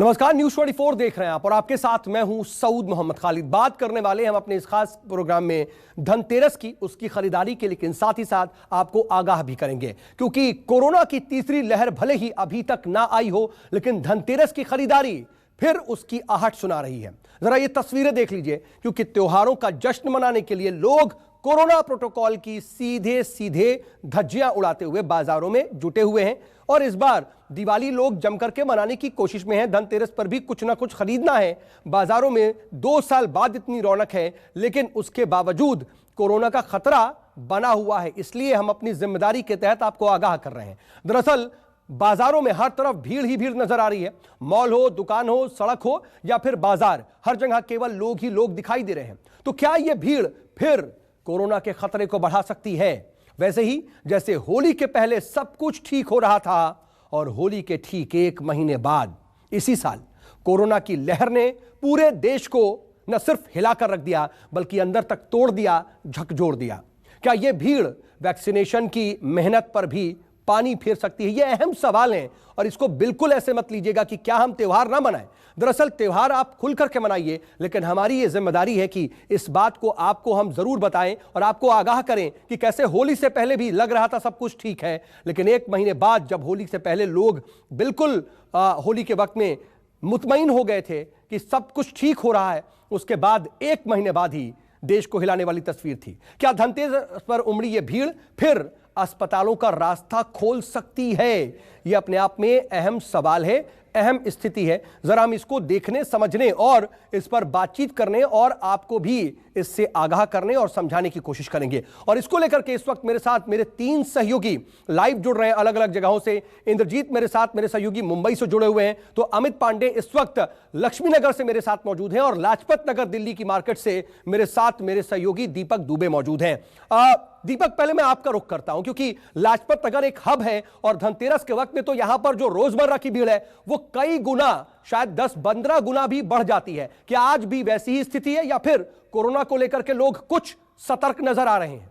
नमस्कार, न्यूज 24 देख रहे हैं आप और आपके साथ मैं हूं सऊद मोहम्मद खालिद। बात करने वाले हम अपने इस खास प्रोग्राम में धनतेरस की, उसकी खरीदारी के, लेकिन साथ ही साथ आपको आगाह भी करेंगे क्योंकि कोरोना की तीसरी लहर भले ही अभी तक ना आई हो, लेकिन धनतेरस की खरीदारी फिर उसकी आहट सुना रही है। जरा ये तस्वीरें देख लीजिए, क्योंकि त्योहारों का जश्न मनाने के लिए लोग कोरोना प्रोटोकॉल की सीधे सीधे धज्जियां उड़ाते हुए बाजारों में जुटे हुए हैं और इस बार दिवाली लोग जमकर के मनाने की कोशिश में हैं। धनतेरस पर भी कुछ ना कुछ खरीदना है। बाजारों में 2 साल बाद इतनी रौनक है, लेकिन उसके बावजूद कोरोना का खतरा बना हुआ है। इसलिए हम अपनी जिम्मेदारी के तहत आपको आगाह कर रहे हैं। दरअसल बाजारों में हर तरफ भीड़ ही भीड़ नजर आ रही है। मॉल हो, दुकान हो, सड़क हो या फिर बाजार, हर जगह केवल लोग ही लोग दिखाई दे रहे हैं। तो क्या यह भीड़ फिर कोरोना के खतरे को बढ़ा सकती है? वैसे ही जैसे होली के पहले सब कुछ ठीक हो रहा था और होली के ठीक 1 महीने बाद इसी साल कोरोना की लहर ने पूरे देश को न सिर्फ हिलाकर रख दिया बल्कि अंदर तक तोड़ दिया, झकझोर दिया। क्या यह भीड़ वैक्सीनेशन की मेहनत पर भी पानी फेर सकती है? ये अहम सवाल हैं और इसको बिल्कुल ऐसे मत लीजिएगा कि क्या हम त्योहार ना मनाएं। दरअसल त्योहार आप खुल करके मनाइए, लेकिन हमारी ये जिम्मेदारी है कि इस बात को आपको हम जरूर बताएं और आपको आगाह करें कि कैसे होली से पहले भी लग रहा था सब कुछ ठीक है, लेकिन 1 महीने बाद जब होली से पहले लोग बिल्कुल होली के वक्त में मुतमईन हो गए थे कि सब कुछ ठीक हो रहा है, उसके बाद 1 महीने बाद ही देश को हिलाने वाली तस्वीर थी। क्या धनतेरस पर उमड़ी ये भीड़ फिर अस्पतालों का रास्ता खोल सकती है? यह अपने आप में अहम सवाल है, अहम स्थिति है। जरा हम इसको देखने, समझने और इस पर बातचीत करने और आपको भी इससे आगाह करने और समझाने की कोशिश करेंगे। और इसको लेकर के इस वक्त मेरे साथ मेरे 3 सहयोगी लाइव जुड़ रहे हैं अलग अलग जगहों से। इंद्रजीत मेरे साथ, मेरे सहयोगी मुंबई से जुड़े हुए हैं, तो अमित पांडे इस वक्त लक्ष्मी नगर से मेरे साथ मौजूद हैं और लाजपत नगर दिल्ली की मार्केट से मेरे साथ मेरे सहयोगी दीपक दुबे मौजूद हैं। दीपक, पहले मैं आपका रुख करता हूं क्योंकि लाजपत नगर एक हब है और धनतेरस के वक्त में तो यहां पर जो रोजमर्रा की भीड़ है वो कई गुना, शायद 10-15 गुना भी बढ़ जाती है। क्या आज भी वैसी ही स्थिति है या फिर कोरोना को लेकर के लोग कुछ सतर्क नजर आ रहे हैं?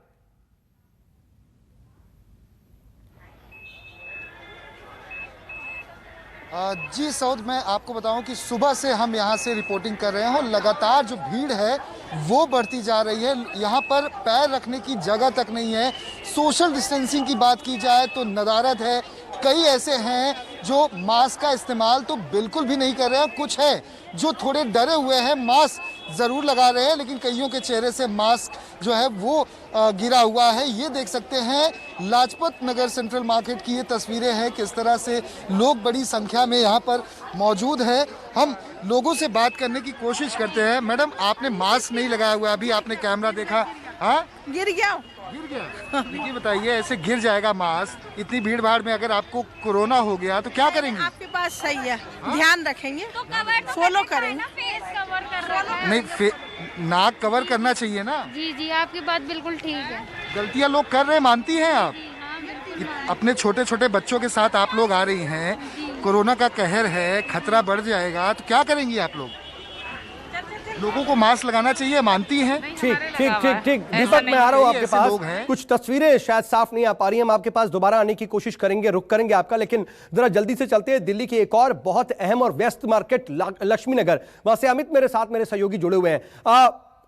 जी सऊद, मैं आपको बताऊं कि सुबह से हम यहां से रिपोर्टिंग कर रहे हैं और लगातार जो भीड़ है वो बढ़ती जा रही है। यहां पर पैर रखने की जगह तक नहीं है। सोशल डिस्टेंसिंग की बात की जाए तो नदारद है। कई ऐसे हैं जो मास्क का इस्तेमाल तो बिल्कुल भी नहीं कर रहे हैं, कुछ है जो थोड़े डरे हुए हैं, मास्क ज़रूर लगा रहे हैं, लेकिन कईयों के चेहरे से मास्क जो है वो गिरा हुआ है। ये देख सकते हैं लाजपत नगर सेंट्रल मार्केट की ये तस्वीरें हैं, किस तरह से लोग बड़ी संख्या में यहाँ पर मौजूद हैं। हम लोगों से बात करने की कोशिश करते हैं। मैडम, आपने मास्क नहीं लगाया हुआ, अभी आपने कैमरा देखा, हाँ गिर गया। देखिए, बताइए, ऐसे गिर जाएगा मास्क इतनी भीड़ भाड़ में? अगर आपको कोरोना हो गया तो क्या करेंगे? आपके पास सही है, ध्यान रखेंगे, फॉलो करेंगे। फेस कवर कर रखा है। नहीं, नाक कवर करना चाहिए ना। जी जी, आपकी बात बिल्कुल ठीक है। गलतियां लोग कर रहे हैं, मानती हैं आप? हाँ, बिल्कुल। अपने छोटे छोटे बच्चों के साथ आप लोग आ रही हैं, कोरोना का कहर है, खतरा बढ़ जाएगा तो क्या करेंगी आप लोग? लोगों को मास्क लगाना चाहिए, मानती हैं? ठीक ठीक ठीक ठीक दीपक, मैं आ रहा हूं आपके पास। कुछ तस्वीरें शायद साफ नहीं आ पा रही हैं, हम आपके पास दोबारा आने की कोशिश करेंगे, रुक करेंगे आपका, लेकिन जरा जल्दी से चलते हैं दिल्ली की एक और बहुत अहम और व्यस्त मार्केट लक्ष्मी नगर। वहां से अमित मेरे साथ, मेरे सहयोगी जुड़े हुए हैं।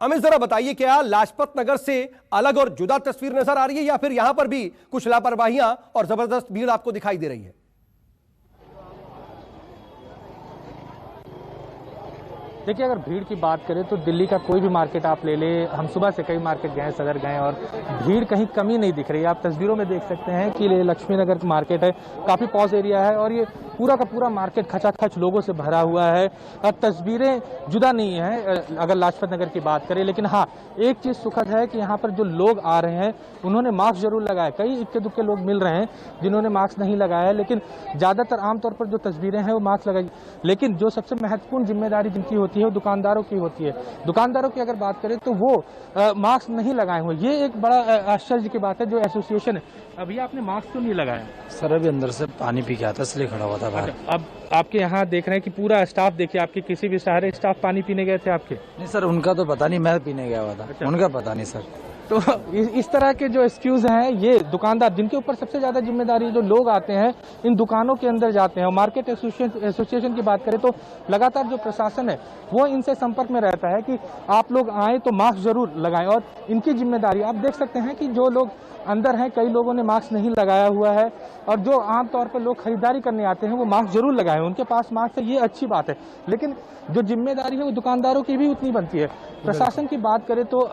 अमित, जरा बताइए, क्या लाजपत नगर से अलग और जुदा तस्वीर नजर आ रही है या फिर यहां पर भी कुछ लापरवाहियां और जबरदस्त भीड़ आपको दिखाई दे रही है? देखिए, अगर भीड़ की बात करें तो दिल्ली का कोई भी मार्केट आप ले लें, हम सुबह से कई मार्केट गए, सदर गए और भीड़ कहीं कमी नहीं दिख रही है। आप तस्वीरों में देख सकते हैं कि लक्ष्मी नगर का मार्केट है, काफ़ी पॉज एरिया है और ये पूरा का पूरा मार्केट खचाखच लोगों से भरा हुआ है। तस्वीरें जुदा नहीं है अगर लाजपत नगर की बात करें, लेकिन हाँ, एक चीज़ सुखद है कि यहाँ पर जो लोग आ रहे हैं उन्होंने मास्क जरूर लगाया। कई इक्के दुक्के लोग मिल रहे हैं जिन्होंने मास्क नहीं लगाया है, लेकिन ज़्यादातर आमतौर पर जो तस्वीरें हैं वो मास्क लगाई। लेकिन जो सबसे महत्वपूर्ण जिम्मेदारी जिनकी होती है वो दुकानदारों की होती है। दुकानदारों की अगर बात करें तो वो मास्क नहीं लगाए हुए, ये एक बड़ा आश्चर्य की बात है। जो एसोसिएशन है, अभी आपने मास्क क्यों नहीं लगाया? सर, अभी अंदर से पानी पी के आता इसलिए खड़ा हुआ था बाहर। अब आपके यहाँ देख रहे हैं कि पूरा स्टाफ, देखिए आपके किसी भी सारे स्टाफ पानी पीने गए थे आपके? नहीं सर, उनका तो पता नहीं, मैं पीने गया हुआ था। उनका पता नहीं सर। तो इस तरह के जो एक्सक्यूज हैं, ये दुकानदार जिनके ऊपर सबसे ज्यादा जिम्मेदारी, जो लोग आते हैं इन दुकानों के अंदर जाते हैं, और मार्केट एसोसिएशन की बात करें तो लगातार जो प्रशासन है वो इनसे संपर्क में रहता है कि आप लोग आए तो मास्क जरूर लगाएं, और इनकी जिम्मेदारी आप देख सकते हैं कि जो लोग अंदर हैं, कई लोगों ने मास्क नहीं लगाया हुआ है, और जो आमतौर पर लोग खरीदारी करने आते हैं वो मास्क जरूर लगाए, उनके पास मास्क है, ये अच्छी बात है। लेकिन जो जिम्मेदारी है वो दुकानदारों की भी उतनी बनती है। प्रशासन की बात करें तो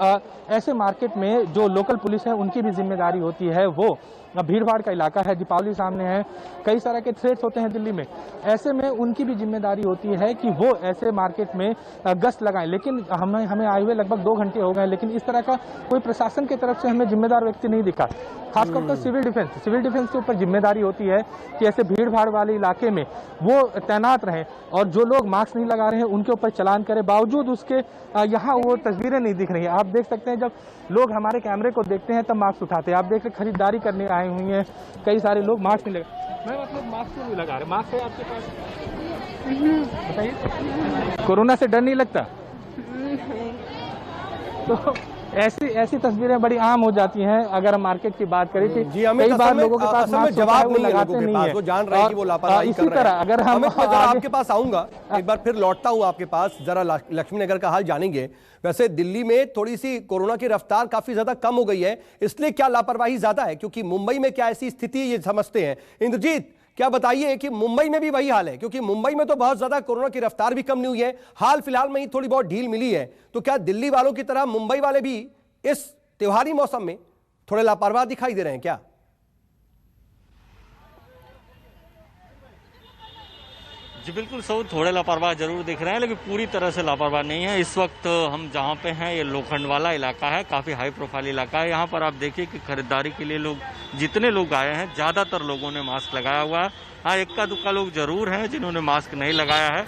ऐसे मार्केट में जो लोकल पुलिस है उनकी भी जिम्मेदारी होती है। वो भीड़ भाड़ का इलाका है, दीपावली सामने है, कई तरह के थ्रेट्स होते हैं दिल्ली में, ऐसे में उनकी भी जिम्मेदारी होती है कि वो ऐसे मार्केट में गश्त लगाएं। लेकिन हमें आए हुए लगभग 2 घंटे हो गए, लेकिन इस तरह का कोई प्रशासन की तरफ से हमें जिम्मेदार व्यक्ति नहीं दिखा। खासकर तो सिविल डिफेंस के ऊपर जिम्मेदारी होती है कि ऐसे भीड़ भाड़ वाले इलाके में वो तैनात रहें, और जो लोग मास्क नहीं लगा रहे हैं उनके ऊपर चलान करें। बावजूद उसके यहाँ वो तस्वीरें नहीं दिख रही हैं। आप देख सकते हैं जब लोग हमारे कैमरे को देखते हैं तब मास्क उठाते हैं। आप देख रहे खरीदारी करने आए हुए हैं, कई सारे लोग मास्क नहीं लगा। मैं मतलब मास्क क्यों नहीं लगा रहे? मास्क है आपके पास? बताइए, कोरोना से डर नहीं लगता? तो ऐसी तस्वीरें बड़ी आम हो जाती हैं अगर हम मार्केट की बात करें कि कई बार लोगों के पास मास्क जवाब नहीं लगाते नहीं है, वो जान रहे हैं कि वो लापरवाही कर रहे हैं। इसी तरह अगर हम आपके पास आऊंगा, एक बार फिर लौटता हूं आपके पास, जरा लक्ष्मी नगर का हाल जानेंगे। वैसे दिल्ली में थोड़ी सी कोरोना की रफ्तार काफी ज्यादा कम हो गई है, इसलिए क्या लापरवाही ज्यादा है, क्योंकि मुंबई में क्या ऐसी स्थिति ये समझते हैं? इंद्रजीत, क्या बताइए कि मुंबई में भी वही हाल है? क्योंकि मुंबई में तो बहुत ज्यादा कोरोना की रफ्तार भी कम नहीं हुई है, हाल फिलहाल में ही थोड़ी बहुत ढील मिली है, तो क्या दिल्ली वालों की तरह मुंबई वाले भी इस त्योहारी मौसम में थोड़े लापरवाह दिखाई दे रहे हैं क्या? जी बिल्कुल सऊद, थोड़े लापरवाह जरूर दिख रहे हैं, लेकिन पूरी तरह से लापरवाह नहीं है। इस वक्त हम जहां पे हैं ये लोखंड वाला इलाका है, काफ़ी हाई प्रोफाइल इलाका है। यहाँ पर आप देखिए कि खरीदारी के लिए लोग, जितने लोग आए हैं ज़्यादातर लोगों ने मास्क लगाया हुआ है। हाँ, इक्का दुक्का लोग जरूर हैं जिन्होंने मास्क नहीं लगाया है।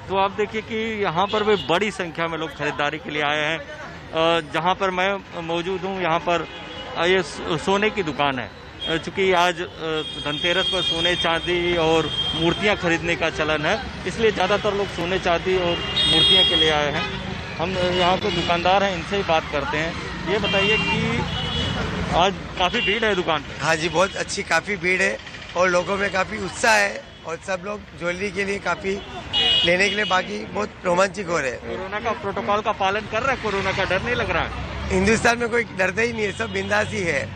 तो आप देखिए कि यहाँ पर भी बड़ी संख्या में लोग खरीदारी के लिए आए हैं। जहाँ पर मैं मौजूद हूँ यहाँ पर ये सोने की दुकान है, चूँकि आज धनतेरस पर सोने चांदी और मूर्तियाँ खरीदने का चलन है, इसलिए ज़्यादातर लोग सोने चांदी और मूर्तियाँ के लिए आए हैं। हम यहाँ पे दुकानदार हैं, इनसे ही बात करते हैं। ये बताइए कि आज काफ़ी भीड़ है दुकान पे? हाँ जी, बहुत अच्छी काफ़ी भीड़ है और लोगों में काफ़ी उत्साह है, और सब लोग ज्वेलरी के लिए काफ़ी लेने के लिए बाकी बहुत रोमांचित हो रहे हैं। कोरोना का प्रोटोकॉल का पालन कर रहे हैं? कोरोना का डर नहीं लग रहा है? हिंदुस्तान में कोई डरता ही नहीं है, सब बिंदास ही है।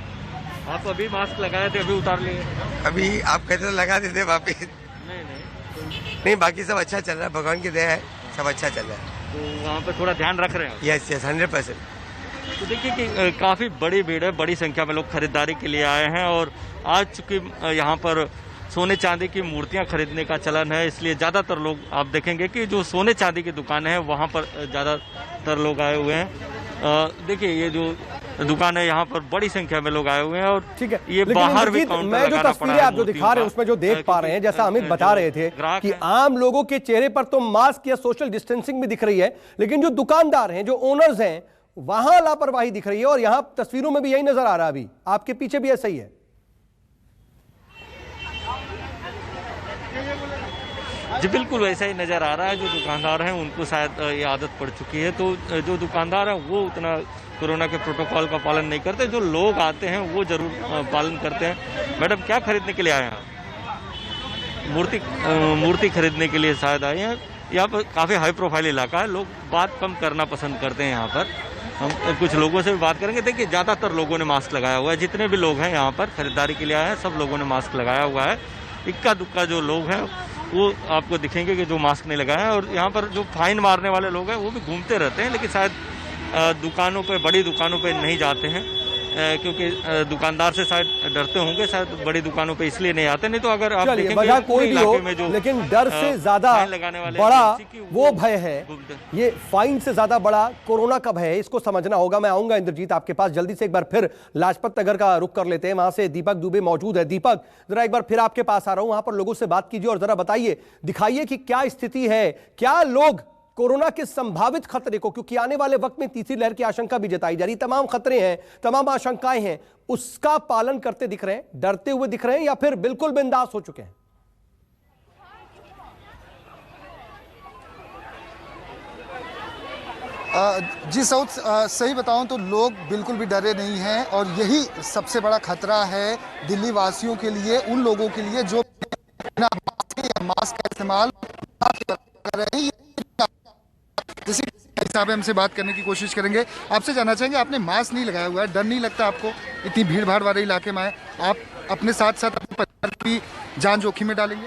आप अभी मास्क लगाए थे, अभी उतार लिए? अभी आप कहते तो लगा देते वापिस। नहीं, बाकी सब अच्छा चल रहा है, भगवान की दया है, सब अच्छा चल रहा है। तो वहाँ पे थोड़ा ध्यान रख रहे हैं? यस 100%। तो देखिए कि काफ़ी बड़ी भीड़ है, बड़ी संख्या में लोग खरीदारी के लिए आए हैं, और आज चूँकि यहाँ पर सोने चांदी की मूर्तियाँ खरीदने का चलन है, इसलिए ज़्यादातर लोग आप देखेंगे कि जो सोने चांदी की दुकानें हैं वहाँ पर ज़्यादातर लोग आए हुए हैं। देखिए ये जो दुकान है यहाँ पर बड़ी संख्या में लोग आए हुए हैं, और ठीक है, ये बाहर भी काउंटर मैं जो तस्वीरें आप जो दिखा रहे हैं उसमें जो देख पा रहे हैं, जैसा अमित बता रहे थे कि आम लोगों के चेहरे पर तो मास्क या सोशल डिस्टेंसिंग भी दिख रही है, लेकिन जो दुकानदार हैं, जो ओनर्स हैं, वहां लापरवाही दिख रही है, और यहां तस्वीरों में भी यही नजर आ रहा है। अभी आपके पीछे भी ऐसा ही है। जी बिल्कुल वैसा ही नज़र आ रहा है। जो दुकानदार हैं उनको शायद ये आदत पड़ चुकी है, तो जो दुकानदार हैं वो उतना कोरोना के प्रोटोकॉल का पालन नहीं करते। जो लोग आते हैं वो जरूर पालन करते हैं। मैडम, क्या खरीदने के लिए आए हैं? मूर्ति खरीदने के लिए शायद आए हैं। यहाँ पर काफ़ी हाई प्रोफाइल इलाका है, लोग बात कम करना पसंद करते हैं। यहाँ पर हम कुछ लोगों से भी बात करेंगे। देखिए ज़्यादातर लोगों ने मास्क लगाया हुआ है, जितने भी लोग हैं यहाँ पर खरीदारी के लिए आए हैं सब लोगों ने मास्क लगाया हुआ है। इक्का दुक्का जो लोग हैं वो आपको दिखेंगे कि जो मास्क नहीं लगाए हैं, और यहाँ पर जो फाइन मारने वाले लोग हैं वो भी घूमते रहते हैं, लेकिन शायद दुकानों पे, बड़ी दुकानों पे नहीं जाते हैं, क्योंकि दुकानदार से शायद डरते होंगे, शायद बड़ी दुकानों पे इसलिए नहीं आते। नहीं तो अगर आप देखेंगे वजह कोई भी हो, लेकिन डर से ज्यादा बड़ा वो भय है, ये फाइन से ज्यादा बड़ा कोरोना का भय है, इसको समझना होगा। मैं आऊंगा इंद्रजीत आपके पास जल्दी से। एक बार फिर लाजपत नगर का रुख कर लेते हैं, वहां से दीपक दुबे मौजूद है। दीपक, जरा एक बार फिर आपके पास आ रहा हूं, वहां पर लोगों से बात कीजिए और जरा बताइए, दिखाइए कि क्या स्थिति है, क्या लोग कोरोना के संभावित खतरे को, क्योंकि आने वाले वक्त में तीसरी लहर की आशंका भी जताई जा रही, तमाम खतरे हैं, तमाम आशंकाएं हैं, उसका पालन करते दिख रहे हैं, डरते हुए दिख रहे हैं, या फिर बिल्कुल बिंदास हो चुके हैं? जी सऊद, सही बताऊं तो लोग बिल्कुल भी डरे नहीं हैं और यही सबसे बड़ा खतरा है दिल्ली वासियों के लिए, उन लोगों के लिए जो बिना मास्क का इस्तेमाल कर रहे हैं। जैसे साहब हमसे बात करने की कोशिश करेंगे, आपसे जानना चाहेंगे, आपने मास्क नहीं लगाया हुआ है, डर नहीं लगता आपको? इतनी भीड़ भाड़ वाले इलाके में आए आप, अपने साथ साथ अपने परिवार की जान जोखिम में डालेंगे?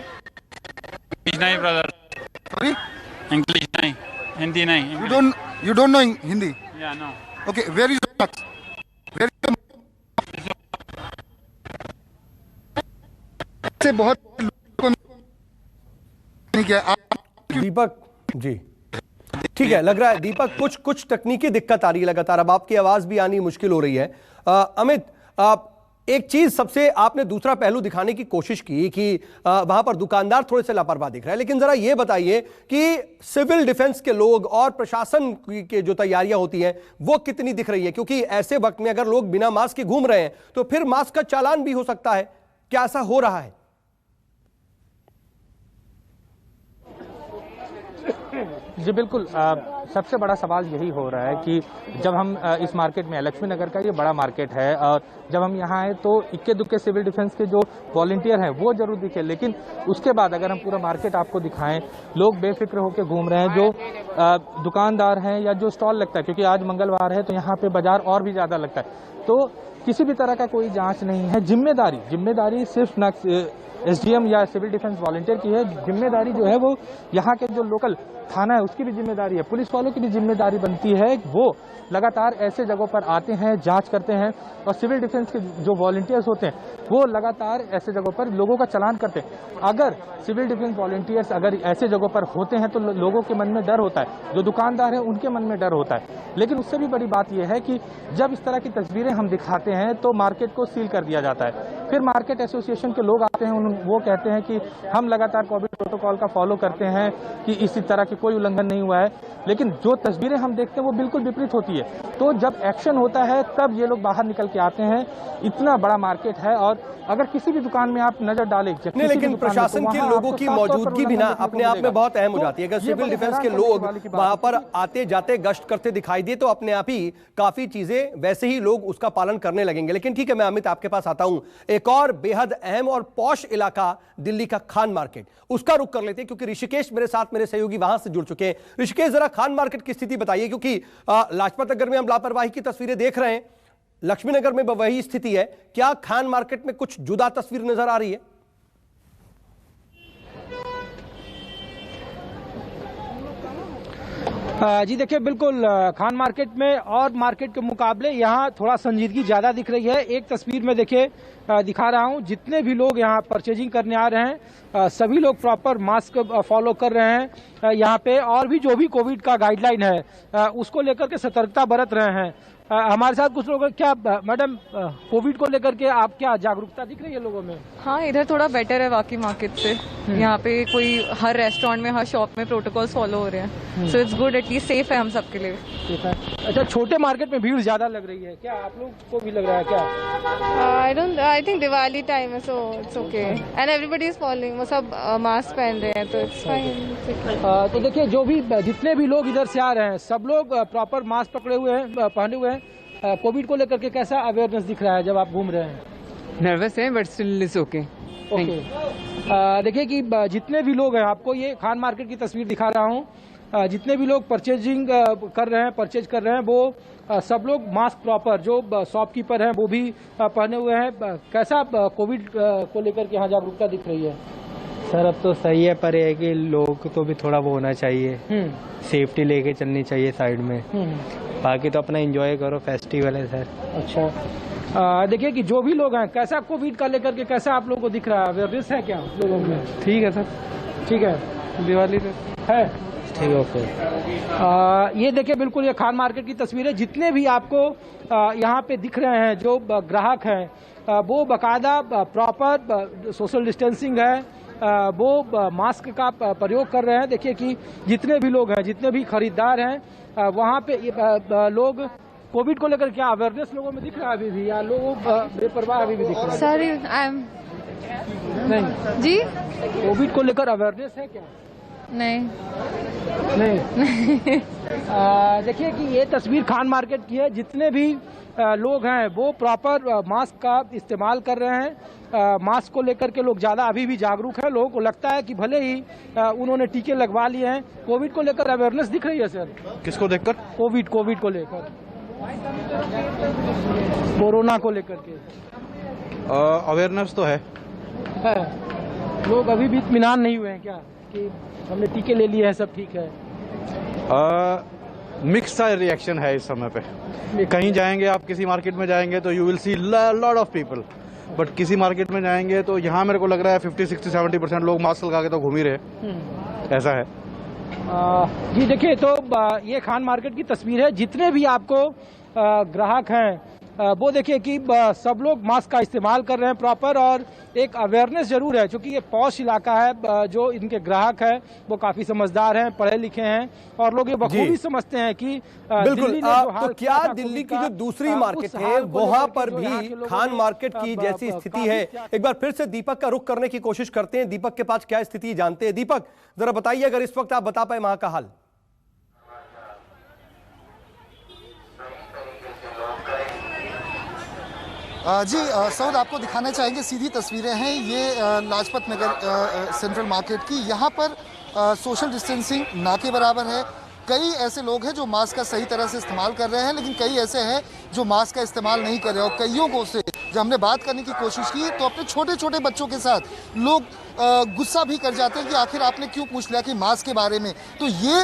नहीं ब्रदर, सॉरी, इंग्लिश नहीं, हिंदी नहीं। You don't know Hindi? Yeah, no. Okay, where is your mask? Where is your mask? से बहुत लोगों को नहीं किया। दीपक जी, ठीक है, लग रहा है दीपक कुछ तकनीकी दिक्कत आ रही है लगातार, अब आपकी आवाज भी आनी मुश्किल हो रही है। अमित, एक चीज सबसे आपने दूसरा पहलू दिखाने की कोशिश की कि वहां पर दुकानदार थोड़े से लापरवाह दिख रहे हैं, लेकिन जरा यह बताइए कि सिविल डिफेंस के लोग और प्रशासन की जो तैयारियां होती हैं वो कितनी दिख रही है? क्योंकि ऐसे वक्त में अगर लोग बिना मास्क के घूम रहे हैं तो फिर मास्क का चालान भी हो सकता है, क्या ऐसा हो रहा है? जी बिल्कुल, सबसे बड़ा सवाल यही हो रहा है कि जब हम इस मार्केट में, लक्ष्मी नगर का ये बड़ा मार्केट है, और जब हम यहाँ आए तो इक्के दुक्के सिविल डिफेंस के जो वॉलंटियर हैं वो जरूर दिखे, लेकिन उसके बाद अगर हम पूरा मार्केट आपको दिखाएं, लोग बेफिक्र होकर घूम रहे हैं। जो दुकानदार हैं या जो स्टॉल लगता है, क्योंकि आज मंगलवार है तो यहाँ पे बाजार और भी ज्यादा लगता है, तो किसी भी तरह का कोई जांच नहीं है। जिम्मेदारी सिर्फ न एसडीएम या सिविल डिफेंस वॉलंटियर की है, जिम्मेदारी जो है वो यहाँ के जो लोकल थाना है उसकी भी जिम्मेदारी है, पुलिस वालों की भी जिम्मेदारी बनती है। वो लगातार ऐसे जगहों पर आते हैं, जांच करते हैं, और सिविल डिफेंस के जो वॉलंटियर्स होते हैं वो लगातार ऐसे जगहों पर लोगों का चालान करते हैं। अगर सिविल डिफेंस वॉलंटियर्स अगर ऐसे जगहों पर होते हैं तो लोगों के मन में डर होता है, जो दुकानदार हैं उनके मन में डर होता है। लेकिन उससे भी बड़ी बात यह है कि जब इस तरह की तस्वीरें हम दिखाते हैं तो मार्केट को सील कर दिया जाता है। फिर मार्केट एसोसिएशन के लोग आते हैं, वो कहते हैं कि हम लगातार कोविड प्रोटोकॉल का फॉलो करते हैं, कि इसी तरह की कोई उल्लंघन नहीं हुआ है, लेकिन जो तस्वीरें हम देखते हैं वो बिल्कुल विपरीत होती है। तो जब एक्शन होता है तब ये लोग बाहर निकल के आते हैं। इतना बड़ा मार्केट है, और अगर किसी भी दुकान में आप नजर डालें, नहीं, लेकिन प्रशासन के लोगों की मौजूदगी भी ना अपने आप में बहुत अहम हो जाती है। अगर सिविल डिफेंस के लोग वहां पर आते जाते गश्त करते दिखाई दिए तो अपने आप ही काफी चीजें वैसे ही लोग उसका पालन करने लगेंगे। लेकिन ठीक है, मैं अमित आपके पास आता हूं। एक और बेहद अहम और पॉश इलाका दिल्ली का खान मार्केट, उसका रुख कर लेते हैं, क्योंकि ऋषिकेश मेरे साथ, मेरे सहयोगी वहां से जुड़ चुके हैं। ऋषिकेश, जरा खान मार्केट की स्थिति बताइए, क्योंकि लाजपत नगर में हम लापरवाही की तस्वीरें देख रहे हैं, लक्ष्मी नगर में वही स्थिति है। क्या खान मार्केट में कुछ जुदा तस्वीर नजर आ रही है? जी देखिए, बिल्कुल खान मार्केट में और मार्केट के मुकाबले यहाँ थोड़ा संजीदगी ज्यादा दिख रही है। एक तस्वीर में देखिए दिखा रहा हूँ, जितने भी लोग यहाँ परचेजिंग करने आ रहे हैं सभी लोग प्रॉपर मास्क फॉलो कर रहे हैं यहाँ पे, और भी जो भी कोविड का गाइडलाइन है उसको लेकर के सतर्कता बरत रहे हैं। हमारे साथ कुछ लोग, क्या मैडम कोविड को लेकर के आप क्या जागरूकता दिख रही है लोगों में? हाँ, इधर थोड़ा बेटर है बाकी मार्केट से। यहाँ पे कोई हर रेस्टोरेंट में, हर शॉप में प्रोटोकॉल्स फॉलो हो रहे हैं, so it's good, at least safe है हम सबके लिए। अच्छा, छोटे मार्केट में भीड़ ज्यादा लग रही है, क्या आप लोग को भी लग रहा है क्या? आई थिंक दिवाली टाइम है, so it's okay and everybody is following, वो सब मास्क पहन रहे हैं तो इट्स फाइन। तो देखिए, जो भी जितने भी लोग इधर से आ रहे हैं सब लोग प्रॉपर मास्क पकड़े हुए हैं, पहने हुए हैं। कोविड को लेकर के कैसा अवेयरनेस दिख रहा है जब आप घूम रहे हैं? नर्वस है बट स्टिल इट्स ओके। देखिए कि जितने भी लोग हैं, आपको ये खान मार्केट की तस्वीर दिखा रहा हूँ, जितने भी लोग परचेजिंग कर रहे हैं, परचेज कर रहे हैं, वो सब लोग मास्क प्रॉपर, जो शॉपकीपर हैं वो भी पहने हुए हैं। कैसा कोविड को लेकर के यहाँ जागरूकता दिख रही है? सर अब तो सही है, पर है कि लोग तो भी थोड़ा वो होना चाहिए, सेफ्टी लेके चलनी चाहिए साइड में। बाकी तो अपना एंजॉय करो, फेस्टिवल है सर। अच्छा, देखिए कि जो भी लोग हैं, कैसा कोविड का लेकर के कैसा आप लोगों को दिख रहा है? अवेयरनेस है क्या लोगों में? ठीक है सर, ठीक है, दिवाली है ठीक है ओके। ये देखिए, बिल्कुल ये खान मार्केट की तस्वीर है। जितने भी आपको यहाँ पे दिख रहे हैं जो ग्राहक हैं, वो बाकायदा प्रॉपर सोशल डिस्टेंसिंग है, वो मास्क का प्रयोग कर रहे हैं। देखिए कि जितने भी लोग हैं, जितने भी खरीदार हैं, वहाँ पे लोग कोविड को लेकर क्या अवेयरनेस लोगों में दिख रहा है अभी भी, या लोग बेपरवाह अभी भी दिख रहे हैं? सर आई एम नहीं जी, कोविड को लेकर अवेयरनेस है क्या? नहीं नहीं देखिए कि ये तस्वीर खान मार्केट की है। जितने भी लोग हैं वो प्रॉपर मास्क का इस्तेमाल कर रहे हैं। मास्क को लेकर के लोग ज़्यादा अभी भी जागरूक हैं। लोगों को लगता है कि भले ही उन्होंने टीके लगवा लिए हैं। कोविड को लेकर अवेयरनेस दिख रही है सर। किसको देखकर? कोविड को लेकर, कोरोना को लेकर के अवेयरनेस तो है। लोग अभी भी इत्मीनान नहीं हुए हैं क्या कि हमने टीके ले लिए हैं, सब ठीक है? मिक्स सा रिएक्शन है इस समय पे। कहीं जाएंगे आप, किसी मार्केट में जाएंगे तो you will see lot of people, but किसी मार्केट में जाएंगे तो यहाँ मेरे को लग रहा है 50-60-70% लोग मास्क लगा के तो घूम ही रहे। ऐसा है। जी देखिए, तो ये खान मार्केट की तस्वीर है। जितने भी आपको ग्राहक हैं वो देखिए कि सब लोग मास्क का इस्तेमाल कर रहे हैं प्रॉपर, और एक अवेयरनेस जरूर है क्योंकि ये पॉश इलाका है। जो इनके ग्राहक हैं वो काफी समझदार हैं, पढ़े लिखे हैं, और लोग ये बखूबी समझते हैं कि बिल्कुल। तो क्या दिल्ली की जो दूसरी मार्केट है वहां पर भी खान मार्केट की जैसी स्थिति है? एक बार फिर से दीपक का रुख करने की कोशिश करते हैं। दीपक के पास क्या स्थिति जानते हैं। दीपक, जरा बताइए अगर इस वक्त आप बता पाए वहां का हाल। जी सऊद, आपको दिखाना चाहेंगे, सीधी तस्वीरें हैं ये लाजपत नगर सेंट्रल मार्केट की। यहाँ पर सोशल डिस्टेंसिंग ना के बराबर है। कई ऐसे लोग हैं जो मास्क का सही तरह से इस्तेमाल कर रहे हैं, लेकिन कई ऐसे हैं जो मास्क का इस्तेमाल नहीं कर रहे। और कईयों को से जब हमने बात करने की कोशिश की तो अपने छोटे छोटे बच्चों के साथ लोग गुस्सा भी कर जाते हैं कि आखिर आपने क्यों पूछ लिया कि मास्क के बारे में। तो ये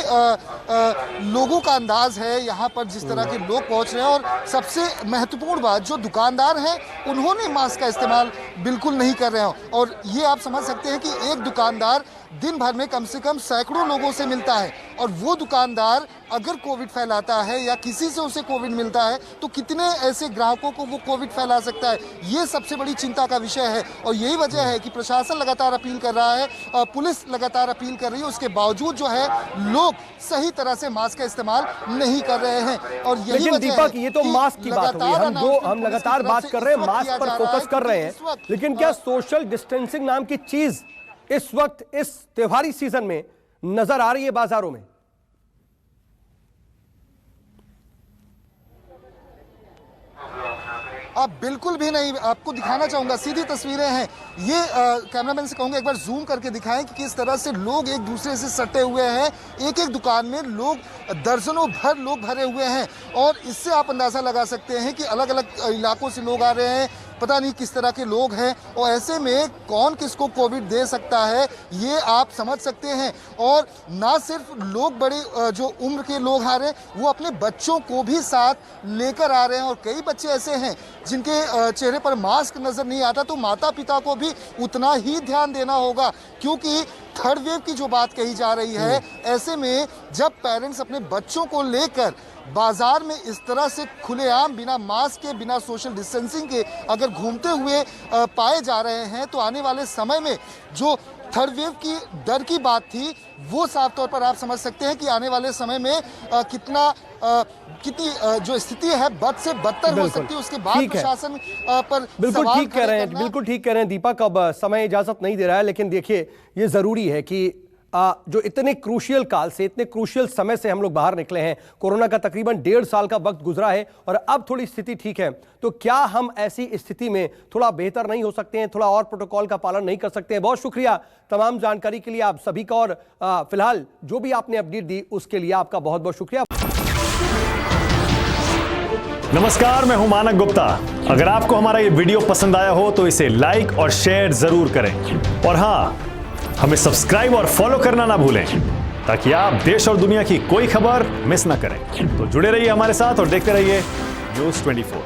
लोगों का अंदाज है यहाँ पर जिस तरह के लोग पहुँच रहे हैं। और सबसे महत्वपूर्ण बात, जो दुकानदार हैं उन्होंने मास्क का इस्तेमाल बिल्कुल नहीं कर रहे हैं। और ये आप समझ सकते हैं कि एक दुकानदार दिन भर में कम से कम सैकड़ों लोगों से मिलता है, और वो दुकानदार अगर कोविड फैलाता है या किसी से उसे कोविड मिलता है तो कितने ऐसे ग्राहकों को वो कोविड फैला सकता है। ये सबसे बड़ी चिंता का विषय है। और यही वजह है कि प्रशासन लगातार अपील कर रहा है, पुलिस लगातार अपील कर रही है, उसके बावजूद जो है लोग सही तरह से मास्क का इस्तेमाल नहीं कर रहे हैं। और यही लेकिन वजह दीपक, है ये तो मास्क की बात होगी। हम लगातार बात कर रहे हैं, मास्क पर फोकस कर रहे हैं, लेकिन क्या सोशल डिस्टेंसिंग नाम की चीज इस वक्त इस त्योहारी सीजन में नजर आ रही है बाजारों में? आप बिल्कुल भी नहीं। आपको दिखाना चाहूंगा, सीधी तस्वीरें हैं ये। कैमरामैन से कहूंगा एक बार जूम करके दिखाएं कि किस तरह से लोग एक दूसरे से सटे हुए हैं। एक एक दुकान में लोग दर्जनों भर लोग भरे हुए हैं, और इससे आप अंदाजा लगा सकते हैं कि अलग अलग इलाकों से लोग आ रहे हैं। पता नहीं किस तरह के लोग हैं, और ऐसे में कौन किसको कोविड दे सकता है ये आप समझ सकते हैं। और ना सिर्फ लोग बड़े जो उम्र के लोग आ रहे हैं, वो अपने बच्चों को भी साथ लेकर आ रहे हैं। और कई बच्चे ऐसे हैं जिनके चेहरे पर मास्क नजर नहीं आता, तो माता पिता को भी उतना ही ध्यान देना होगा, क्योंकि थर्ड वेव की जो बात कही जा रही है, ऐसे में जब पेरेंट्स अपने बच्चों को लेकर बाजार में इस तरह से खुलेआम बिना मास्क के, बिना सोशल डिस्टेंसिंग के अगर घूमते हुए पाए जा रहे हैं, तो आने वाले समय में जो थर्ड वेव की डर की बात थी वो साफ तौर पर आप समझ सकते हैं कि आने वाले समय में कितनी जो स्थिति है बद से बदतर हो सकती है। उसके बाद प्रशासन पर बिल्कुल ठीक कह रहे हैं, बिल्कुल ठीक कह रहे हैं दीपक। अब समय इजाजत नहीं दे रहा है, लेकिन देखिए ये जरूरी है कि जो इतने क्रूशियल काल से, इतने क्रूशियल समय से हम लोग बाहर निकले हैं। कोरोना का तकरीबन 1.5 साल का वक्त गुजरा है और अब थोड़ी स्थिति ठीक है, तो क्या हम ऐसी स्थिति में थोड़ा बेहतर नहीं हो सकते हैं, थोड़ा और प्रोटोकॉल का पालन नहीं कर सकते हैं? बहुत शुक्रिया तमाम जानकारी के लिए आप सभी का, और फिलहाल जो भी आपने अपडेट दी उसके लिए आपका बहुत बहुत शुक्रिया। नमस्कार, मैं हूं मानक गुप्ता। अगर आपको हमारा ये वीडियो पसंद आया हो तो इसे लाइक और शेयर जरूर करें, और हाँ, हमें सब्सक्राइब और फॉलो करना ना भूलें ताकि आप देश और दुनिया की कोई खबर मिस ना करें। तो जुड़े रहिए हमारे साथ और देखते रहिए News 24।